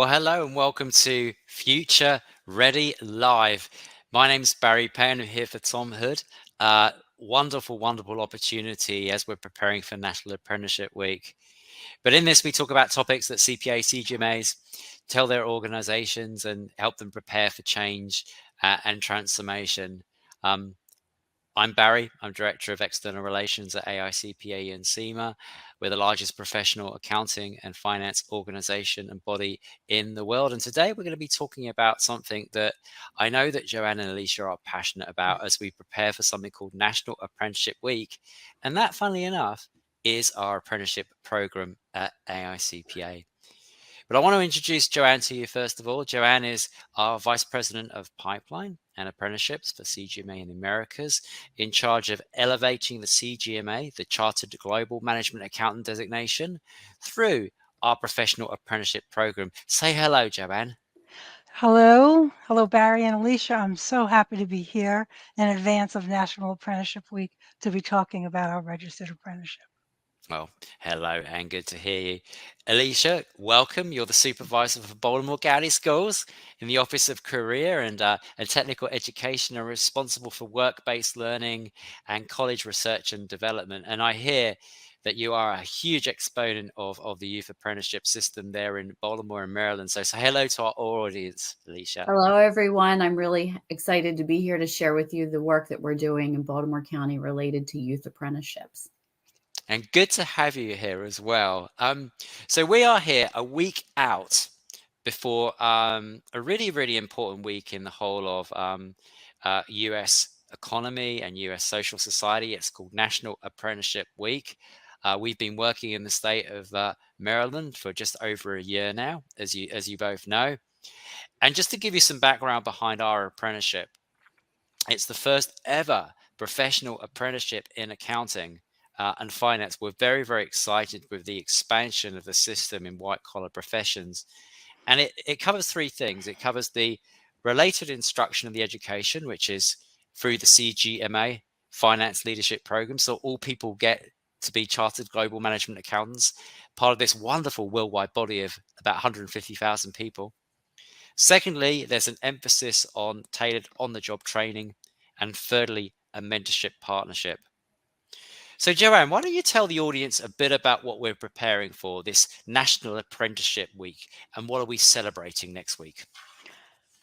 Well, hello and welcome to Future Ready Live. My name's Barry Payne. I'm here for Tom Hood. Wonderful opportunity as we're preparing for National Apprenticeship Week. But in this, we talk about topics that CPA, CGMAs tell their organizations and help them prepare for change and transformation. Um, I'm Barry. I'm Director of External Relations at AICPA and CIMA. We're the largest professional accounting and finance organization and body in the world. And today we're going to be talking about something that I know that Joanne and Alicia are passionate about as we prepare for something called National Apprenticeship Week. And that, funnily enough, is our apprenticeship program at AICPA. But I want to introduce Joanne to you first of all. Joanne is our Vice President of Pipeline and Apprenticeships for CGMA in Americas, in charge of elevating the CGMA, the Chartered Global Management Accountant designation, through our professional apprenticeship program. Say hello, Joanne. Hello, Barry and Alicia. I'm so happy to be here in advance of National Apprenticeship Week to be talking about our registered apprenticeship. Well, hello and good to hear you. Alicia, welcome. You're the supervisor for Baltimore County Schools in the Office of Career and Technical Education, and responsible for work-based learning and college research and development. And I hear that you are a huge exponent of the youth apprenticeship system there in Baltimore and Maryland. So say hello to our audience, Alicia. Hello, everyone. I'm really excited to be here to share with you the work that we're doing in Baltimore County related to youth apprenticeships. And good to have you here as well. So we are here a week out before a really important week in the whole of US economy and US social society. It's called National Apprenticeship Week. We've been working in the state of Maryland for just over a year now, as you both know. And just to give you some background behind our apprenticeship, it's the first ever professional apprenticeship in accounting and finance. We're very excited with the expansion of the system in white collar professions. And it covers three things. It covers the related instruction and the education, which is through the CGMA Finance Leadership Program. So all people get to be Chartered Global Management Accountants, part of this wonderful worldwide body of about 150,000 people. Secondly, there's an emphasis on tailored on-the-job training. And thirdly, a mentorship partnership. So Joanne, why don't you tell the audience a bit about what we're preparing for this National Apprenticeship Week and what are we celebrating next week?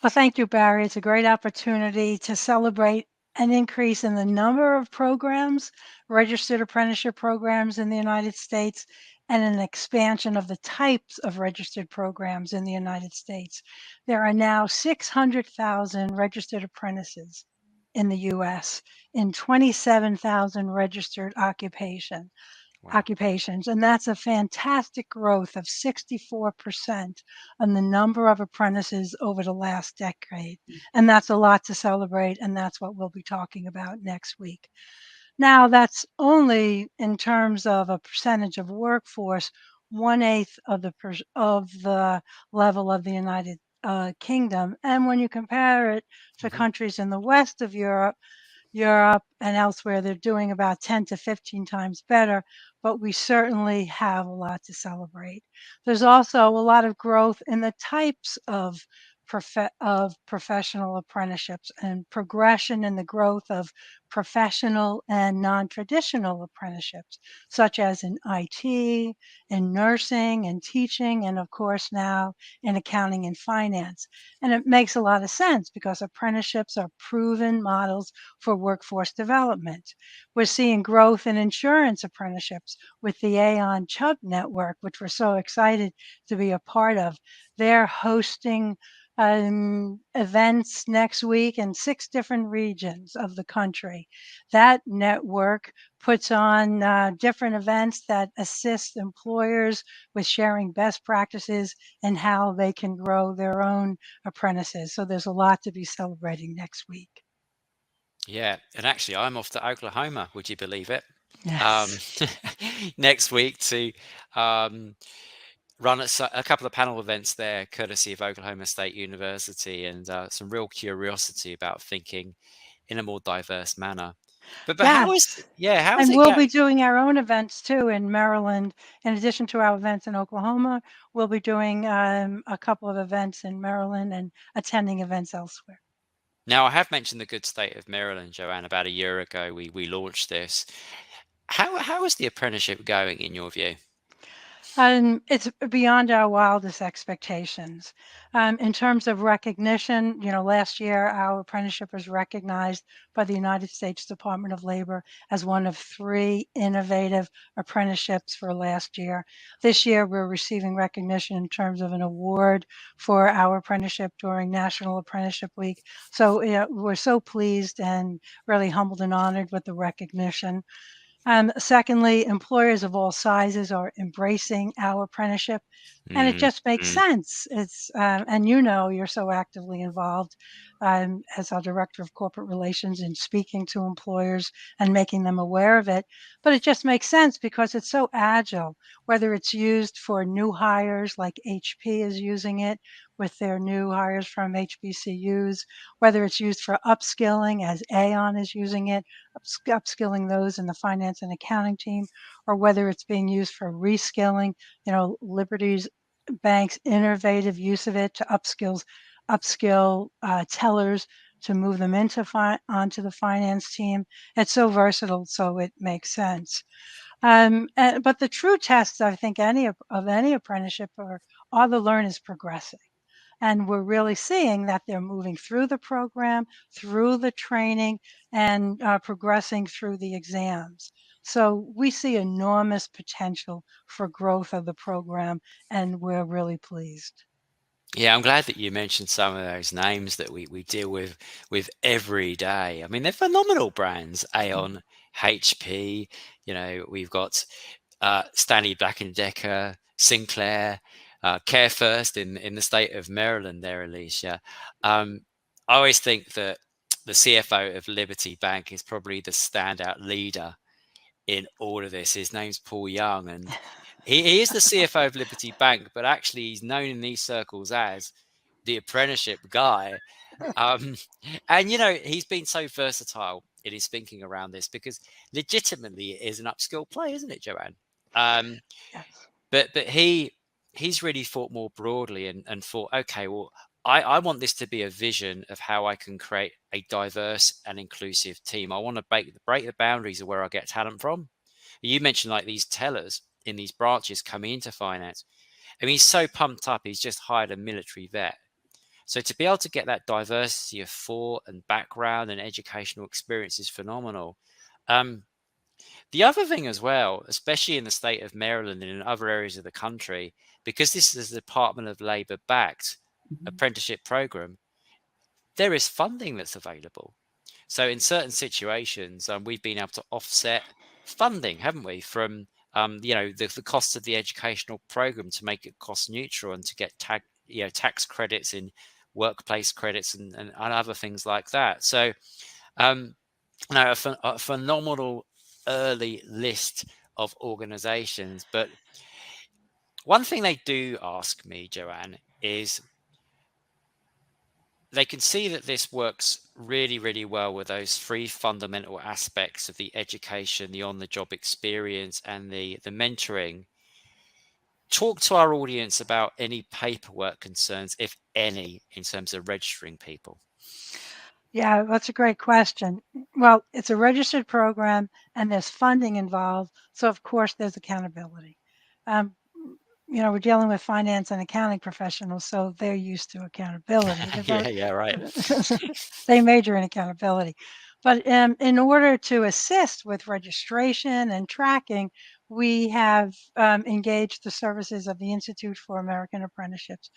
Well, thank you, Barry. It's a great opportunity to celebrate an increase in the number of programs, registered apprenticeship programs in the United States, and an expansion of the types of registered programs in the United States. There are now 600,000 registered apprentices in the U.S. in 27,000 registered occupations, and that's a fantastic growth of 64% on the number of apprentices over the last decade. And that's a lot to celebrate, and that's what we'll be talking about next week. Now, that's only in terms of a percentage of workforce, 1/8 of the level of the United Kingdom. And when you compare it to countries in the west of Europe and elsewhere, they're doing about 10 to 15 times better, but we certainly have a lot to celebrate. There's also a lot of growth in the types of professional apprenticeships and progression in the growth of professional and non-traditional apprenticeships, such as in IT, in nursing and teaching, and of course now in accounting and finance. And it makes a lot of sense because apprenticeships are proven models for workforce development. We're seeing growth in insurance apprenticeships with the Aon Chubb network, which we're so excited to be a part of. They're hosting events next week in 6 different regions of the country. That network puts on different events that assist employers with sharing best practices and how they can grow their own apprentices. So there's a lot to be celebrating next week. Yeah, and actually I'm off to Oklahoma, would you believe it? Yes. Next week to run a couple of panel events there, courtesy of Oklahoma State University, and some real curiosity about thinking in a more diverse manner. But how is Yes. how is And it we'll going? be doing our own events too in Maryland. In addition to our events in Oklahoma, we'll be doing a couple of events in Maryland and attending events elsewhere. Now, I have mentioned the good state of Maryland, Joanne. About a year ago, we launched this. How is the apprenticeship going in your view? It's beyond our wildest expectations. In terms of recognition, last year our apprenticeship was recognized by the United States Department of Labor as one of 3 innovative apprenticeships for last year. This year we're receiving recognition in terms of an award for our apprenticeship during National Apprenticeship Week. So we're so pleased and really humbled and honored with the recognition. Secondly, employers of all sizes are embracing our apprenticeship, and it Mm, just makes mm. sense. And you're so actively involved as our director of corporate relations in speaking to employers and making them aware of it. But it just makes sense because it's so agile, whether it's used for new hires like HP is using it with their new hires from HBCUs, whether it's used for upskilling as Aon is using it upskilling those in the finance and accounting team, or whether it's being used for reskilling, Liberty's Bank's innovative use of it to upskill tellers to move them onto the finance team. It's so versatile, so it makes sense. But the true tests, I think, of any apprenticeship are the learners progressing. And we're really seeing that they're moving through the program, through the training, and progressing through the exams. So we see enormous potential for growth of the program, and we're really pleased. Yeah, I'm glad that you mentioned some of those names that we deal with every day. I mean, they're phenomenal brands. Aon, HP. We've got Stanley Black and Decker, Sinclair, Care First in the state of Maryland. There, Alicia. I always think that the CFO of Liberty Bank is probably the standout leader in all of this. His name's Paul Young, and he is the CFO of Liberty Bank, but actually he's known in these circles as the apprenticeship guy. Um, and he's been so versatile in his thinking around this because legitimately it is an upskill play, isn't it, Joanne? Um, Yes. but he's really thought more broadly and thought, okay, well, I want this to be a vision of how I can create a diverse and inclusive team. I want to break the boundaries of where I get talent from. You mentioned like these tellers in these branches coming into finance. I mean, he's so pumped up. He's just hired a military vet. So to be able to get that diversity of thought and background and educational experience is phenomenal. Um, the other thing as well, especially in the state of Maryland and in other areas of the country, because this is a Department of Labor backed Mhm. apprenticeship program, there is funding that's available. So in certain situations, we've been able to offset funding, haven't we, from the cost of the educational program to make it cost neutral and to get tax credits in workplace credits and other things like that. So now a phenomenal early list of organizations. But one thing they do ask me, Joanne, is they can see that this works really, really well with those 3 fundamental aspects of the education, the on-the-job experience, and the mentoring. Talk to our audience about any paperwork concerns, if any, in terms of registering people. Yeah, that's a great question. Well, it's a registered program and there's funding involved. So, of course, there's accountability. Um, we're dealing with finance and accounting professionals, so they're used to accountability. Yeah, right. They major in accountability. But in order to assist with registration and tracking, we have engaged the services of the Institute for American Apprenticeships,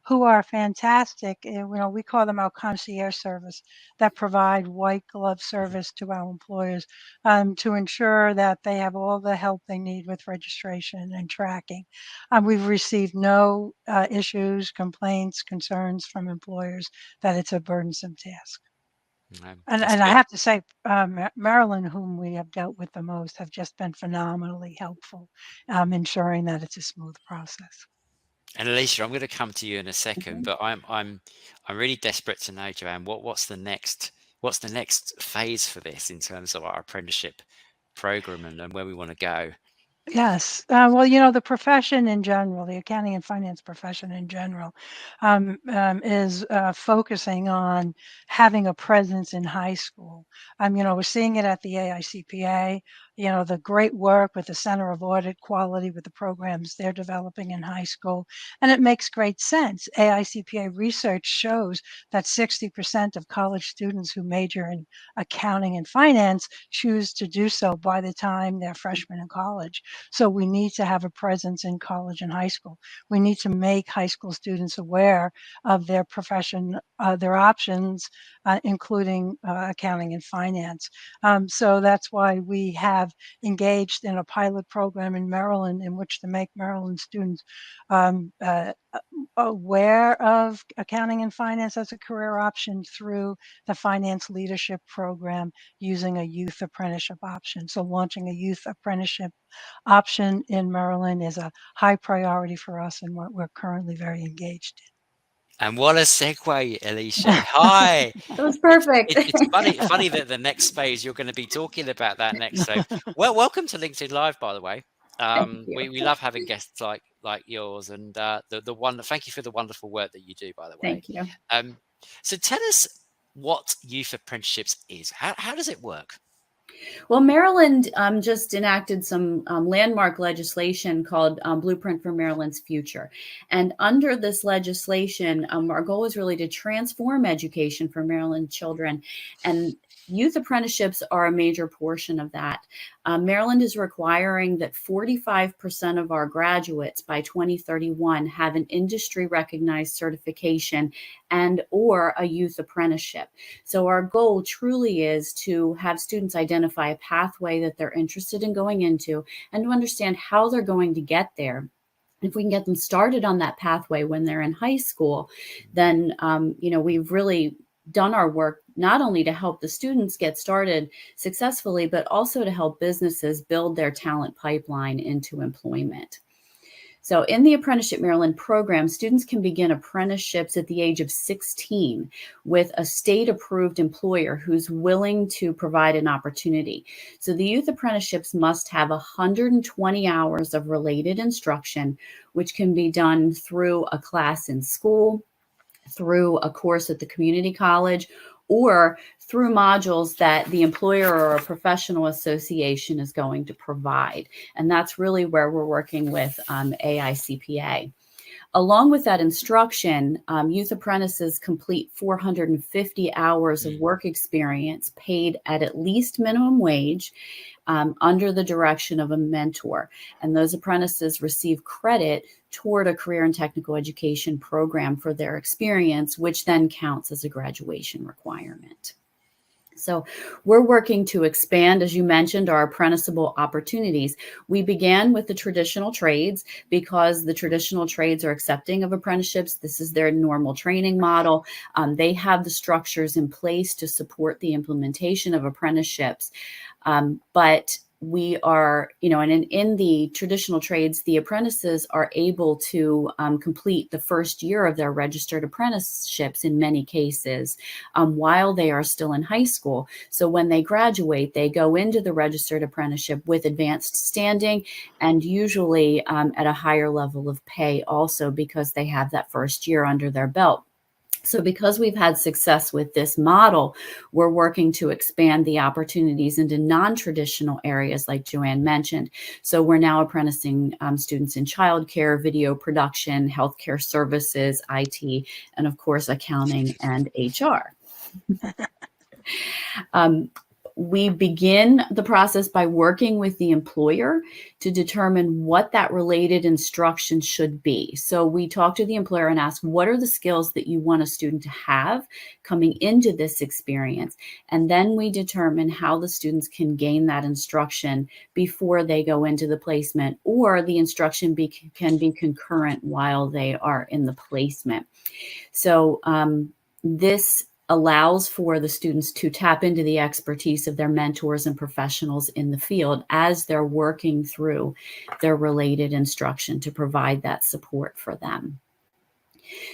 who are fantastic. We call them our concierge service that provide white glove service to our employers to ensure that they have all the help they need with registration and tracking. We've received no issues, complaints, concerns from employers that it's a burdensome task. And That's and I good. have to say, Maryland, whom we have dealt with the most, have just been phenomenally helpful, ensuring that it's a smooth process. And Alicia, I'm going to come to you in a second, Mhm. but I'm really desperate to know, Joanne, what's the next what's the next phase for this in terms of our apprenticeship program and where we want to go? Yes. Well, the profession in general, the accounting and finance profession in general, is focusing on having a presence in high school. We're seeing it at the AICPA, the great work with the Center of Audit Quality with the programs they're developing in high school. And it makes great sense. AICPA research shows that 60% of college students who major in accounting and finance choose to do so by the time they're freshmen in college. So we need to have a presence in college and high school. We need to make high school students aware of their profession, their options, including accounting and finance. So that's why we have engaged in a pilot program in Maryland in which to make Maryland students um, uh, aware of accounting and finance as a career option through the finance leadership program using a youth apprenticeship option. So launching a youth apprenticeship option in Maryland is a high priority for us and what we're currently very engaged And what a segue, Alicia. Hi. That was perfect. It's funny that the next phase you're going to be talking about that next. So, well, welcome to LinkedIn Live, by the way. Thank you. We love having guests like yours, and the one. Thank you for the wonderful work that you do, by the way. Thank you. So tell us what youth apprenticeships is. How does it work? Well, Maryland just enacted some landmark legislation called Blueprint for Maryland's Future. And under this legislation, our goal is really to transform education for Maryland children. And youth apprenticeships are a major portion of that. Maryland is requiring that 45% of our graduates by 2031 have an industry recognized certification and or a youth apprenticeship. So our goal truly is to have students identify a pathway that they're interested in going into and to understand how they're going to get there. If we can get them started on that pathway when they're in high school, then we've really done our work not only to help the students get started successfully, but also to help businesses build their talent pipeline into employment. So in the Apprenticeship Maryland program, students can begin apprenticeships at the age of 16 with a state-approved employer who's willing to provide an opportunity. So the youth apprenticeships must have 120 hours of related instruction, which can be done through a class in school, through a course at the community college, or through modules that the employer or a professional association is going to provide. And that's really where we're working with AICPA. Along with that instruction, youth apprentices complete 450 hours of work experience paid at least minimum wage under the direction of a mentor. And those apprentices receive credit toward a career and technical education program for their experience, which then counts as a graduation requirement. So we're working to expand, as you mentioned, our apprenticeable opportunities. We began with the traditional trades because the traditional trades are accepting of apprenticeships. This is their normal training model. They have the structures in place to support the implementation of apprenticeships. But we are, and in the traditional trades, the apprentices are able to complete the first year of their registered apprenticeships in many cases while they are still in high school. So when they graduate, they go into the registered apprenticeship with advanced standing and usually at a higher level of pay also because they have that first year under their belt. So because we've had success with this model, we're working to expand the opportunities into non-traditional areas like Joanne mentioned. So we're now apprenticing students in childcare, video production, healthcare services, IT, and of course, accounting and HR. We begin the process by working with the employer to determine what that related instruction should be. So we talk to the employer and ask, what are the skills that you want a student to have coming into this experience? And then we determine how the students can gain that instruction before they go into the placement, or the instruction can be concurrent while they are in the placement. So this allows for the students to tap into the expertise of their mentors and professionals in the field as they're working through their related instruction to provide that support for them.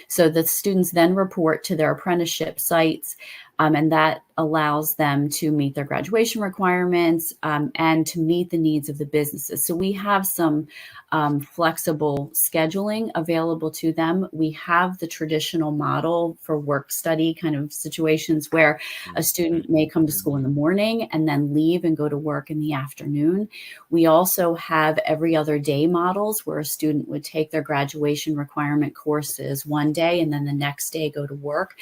So the students then report to their apprenticeship sites And that allows them to meet their graduation requirements and to meet the needs of the businesses. So we have some flexible scheduling available to them. We have the traditional model for work study kind of situations where a student may come to school in the morning and then leave and go to work in the afternoon. We also have every other day models where a student would take their graduation requirement courses one day and then the next day go to work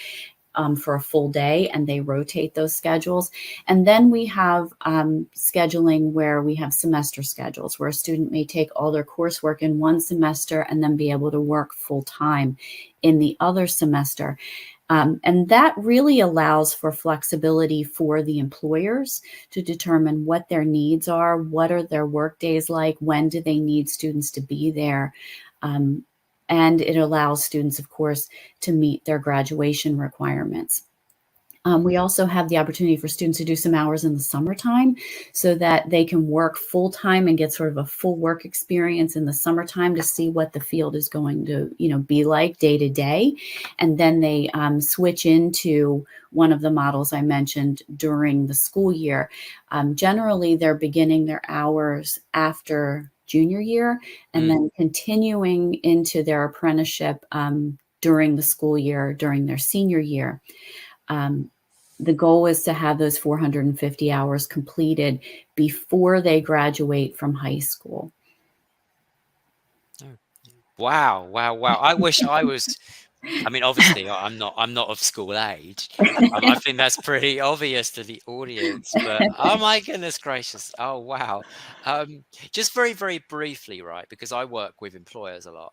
for a full day, and they rotate those schedules. And then we have scheduling where we have semester schedules where a student may take all their coursework in one semester and then be able to work full time in the other semester. And that really allows for flexibility for the employers to determine what their needs are, what are their work days like, when do they need students to be there. And it allows students, of course, to meet their graduation requirements. We also have the opportunity for students to do some hours in the summertime so that they can work full time and get sort of a full work experience in the summertime to see what the field is going to, be like day to day. And then they switch into one of the models I mentioned during the school year. Generally, they're beginning their hours after junior year and then continuing into their apprenticeship during the school year, during their senior year. The goal is to have those 450 hours completed before they graduate from high school. Wow. I wish I was. I mean, obviously, I'm not of school age. I think that's pretty obvious to the audience. But oh my goodness gracious! Oh wow! Just very, very briefly, right? Because I work with employers a lot.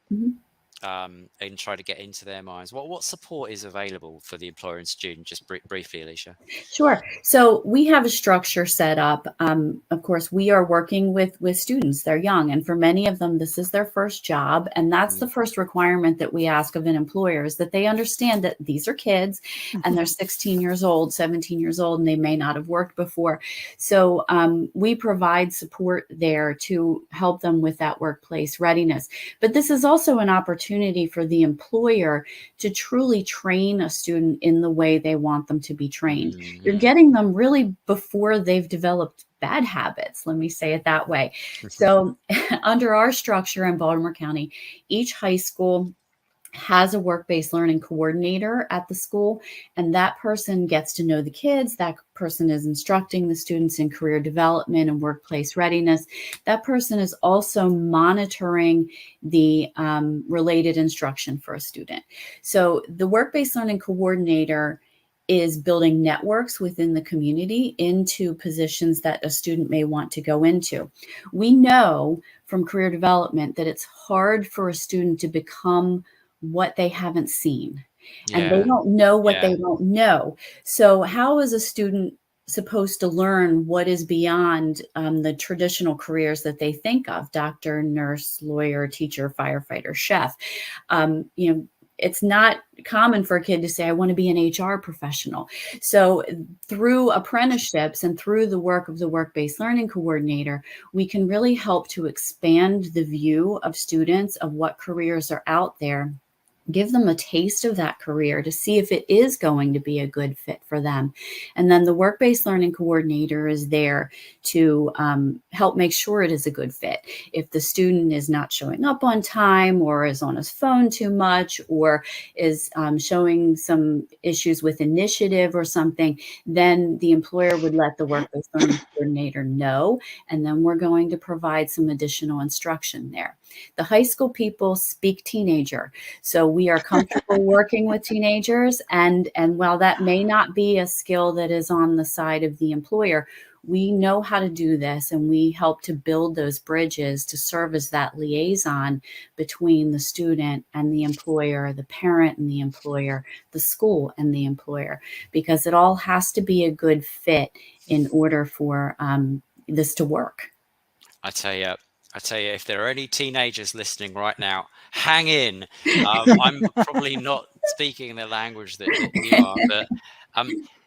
And try to get into their minds. What support is available for the employer and student? Just briefly, Alicia. Sure. So we have a structure set up. Of course, we are working with students. They're young, and for many of them, this is their first job. And that's the first requirement that we ask of an employer, is that they understand that these are kids and they're 16 years old, 17 years old, and they may not have worked before. So we provide support there to help them with that workplace readiness. But this is also an opportunity for the employer to truly train a student in the way they want them to be trained. You're getting them really before they've developed bad habits, let me say it that way. So under our structure in Baltimore County, each high school has a work-based learning coordinator at the school, and that person gets to know the kids. That person is instructing the students in career development and workplace readiness. That person is also monitoring the related instruction for a student. So the work-based learning coordinator is building networks within the community into positions that a student may want to go into. We know from career development that it's hard for a student to become what they haven't seen, and they don't know what they don't know. So how is a student supposed to learn what is beyond the traditional careers that they think of: doctor, nurse, lawyer, teacher, firefighter, chef? It's not common for a kid to say, I want to be an HR professional. So through apprenticeships and through the work of the work-based learning coordinator, we can really help to expand the view of students of what careers are out there, give them a taste of that career to see if it is going to be a good fit for them. And then the work-based learning coordinator is there to help make sure it is a good fit. If the student is not showing up on time, or is on his phone too much, or is showing some issues with initiative or something, then the employer would let the work-based learning coordinator know, and then we're going to provide some additional instruction there. The high school people speak teenager, so we are comfortable working with teenagers. And while that may not be a skill that is on the side of the employer, we know how to do this, and we help to build those bridges to serve as that liaison between the student and the employer, the parent and the employer, the school and the employer, because it all has to be a good fit in order for this to work. I tell you, if there are any teenagers listening right now, hang in. I'm probably not speaking the language that you are, but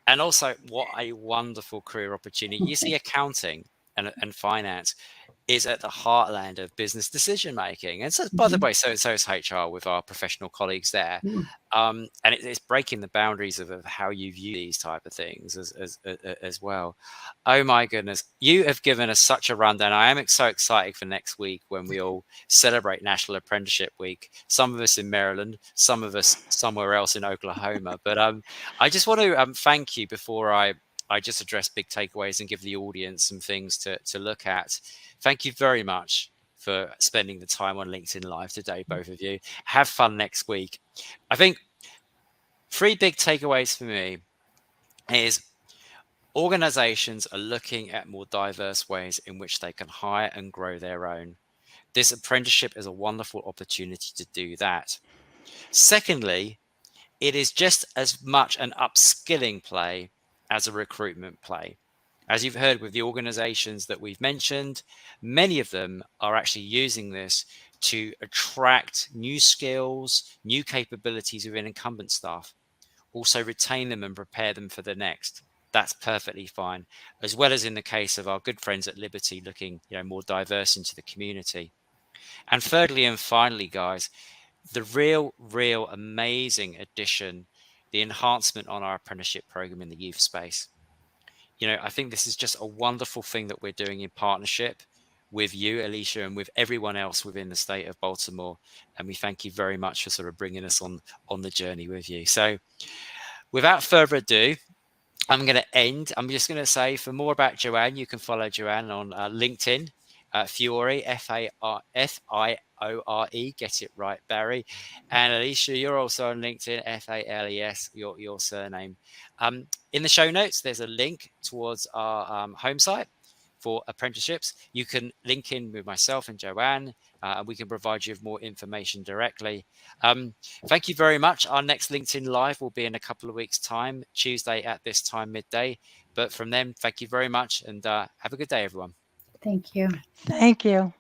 and also, what a wonderful career opportunity. You see, accounting and finance is at the heartland of business decision making. And so, by the way, so is HR with our professional colleagues there. And it's breaking the boundaries of how you view these type of things as well. Oh my goodness, you have given us such a rundown. I am so excited for next week when we all celebrate National Apprenticeship Week. Some of us in Maryland, some of us somewhere else in Oklahoma. But I just want to thank you before I just address big takeaways and give the audience some things to look at. Thank you very much for spending the time on LinkedIn Live today, both of you. Have fun next week. I think 3 big takeaways for me is organizations are looking at more diverse ways in which they can hire and grow their own. This apprenticeship is a wonderful opportunity to do that. Secondly, it is just as much an upskilling play as a recruitment play. As you've heard with the organizations that we've mentioned, many of them are actually using this to attract new skills, new capabilities within incumbent staff, also retain them and prepare them for the next. That's perfectly fine, as well as in the case of our good friends at Liberty looking, more diverse into the community. And thirdly and finally, guys, the real amazing addition, the enhancement on our apprenticeship program in the youth space. I think this is just a wonderful thing that we're doing in partnership with you, Alicia, and with everyone else within the state of Baltimore. And we thank you very much for sort of bringing us on the journey with you. So without further ado, I'm going to end. I'm just going to say, for more about Joanne, you can follow Joanne on LinkedIn, Fiore, Fiore, get it right, Barry. And Alicia, you're also on LinkedIn, Fales, your surname. In the show notes, there's a link towards our home site for apprenticeships. You can link in with myself and Joanne, and we can provide you with more information directly. Thank you very much. Our next LinkedIn Live will be in a couple of weeks' time, Tuesday at this time, midday. But from then, thank you very much, and have a good day, everyone. Thank you. Thank you.